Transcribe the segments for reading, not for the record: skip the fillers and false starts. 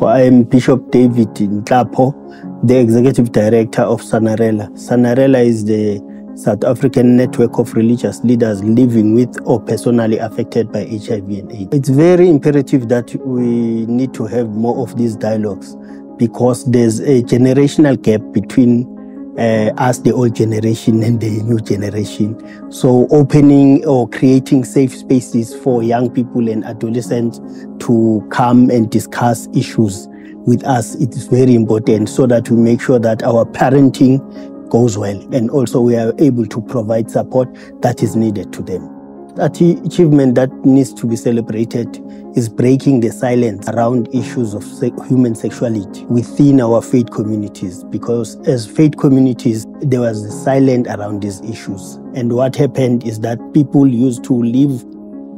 I am Bishop David Nhlapo, the Executive Director of SANARELA. SANARELA is the South African network of religious leaders living with or personally affected by HIV and AIDS. It's very imperative that we need to have more of these dialogues because there's a generational gap between us, the old generation, and the new generation. So opening or creating safe spaces for young people and adolescents to come and discuss issues with us, it is very important so that we make sure that our parenting goes well and also we are able to provide support that is needed to them. That achievement that needs to be celebrated is breaking the silence around issues of human sexuality within our faith communities, because as faith communities, there was a silence around these issues. And what happened is that people used to live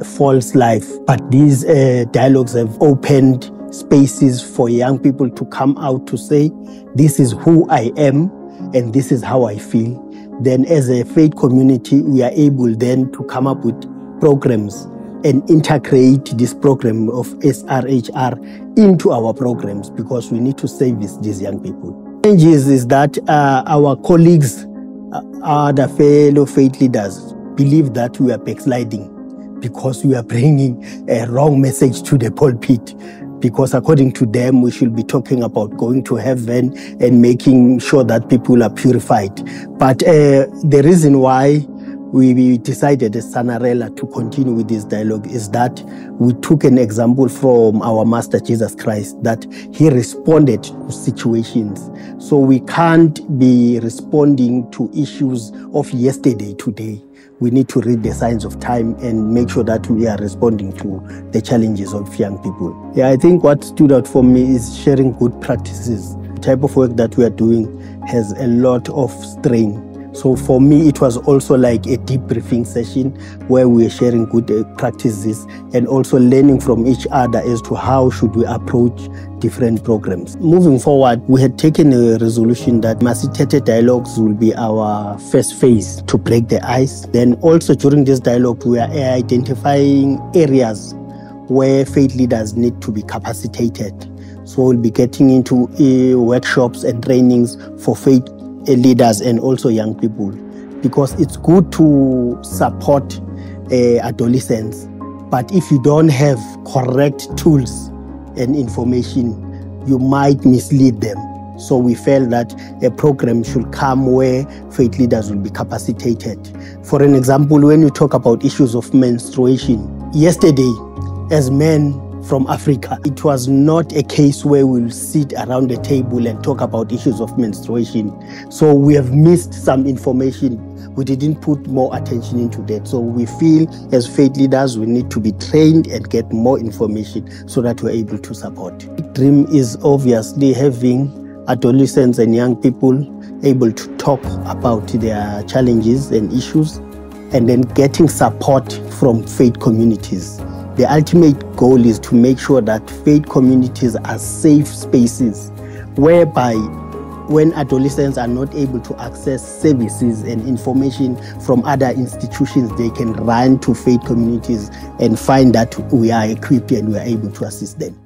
a false life, but these dialogues have opened spaces for young people to come out to say, this is who I am and this is how I feel. Then as a faith community, we are able then to come up with programs and integrate this program of SRHR into our programs because we need to service these young people. The challenge is that our colleagues, the fellow faith leaders, believe that we are backsliding because we are bringing a wrong message to the pulpit. Because according to them, we should be talking about going to heaven and making sure that people are purified. But the reason why we decided as SANARELA to continue with this dialogue is that we took an example from our Master Jesus Christ, that he responded to situations. So we can't be responding to issues of yesterday, today. We need to read the signs of time and make sure that we are responding to the challenges of young people. Yeah, I think what stood out for me is sharing good practices. The type of work that we are doing has a lot of strain. So for me, it was also like a debriefing session where we are sharing good practices and also learning from each other as to how should we approach different programs. Moving forward, we had taken a resolution that Masitete Dialogues will be our first phase to break the ice. Then also during this dialogue, we are identifying areas where faith leaders need to be capacitated. So we'll be getting into workshops and trainings for faith leaders and also young people, because it's good to support adolescents, but if you don't have correct tools and information, you might mislead them. So we felt that a program should come where faith leaders will be capacitated. For an example, when you talk about issues of menstruation, yesterday as men from Africa, it was not a case where we'll sit around the table and talk about issues of menstruation. So we have missed some information. We didn't put more attention into that. So we feel as faith leaders, we need to be trained and get more information so that we're able to support. The dream is obviously having adolescents and young people able to talk about their challenges and issues and then getting support from faith communities. The ultimate goal is to make sure that faith communities are safe spaces whereby when adolescents are not able to access services and information from other institutions, they can run to faith communities and find that we are equipped and we are able to assist them.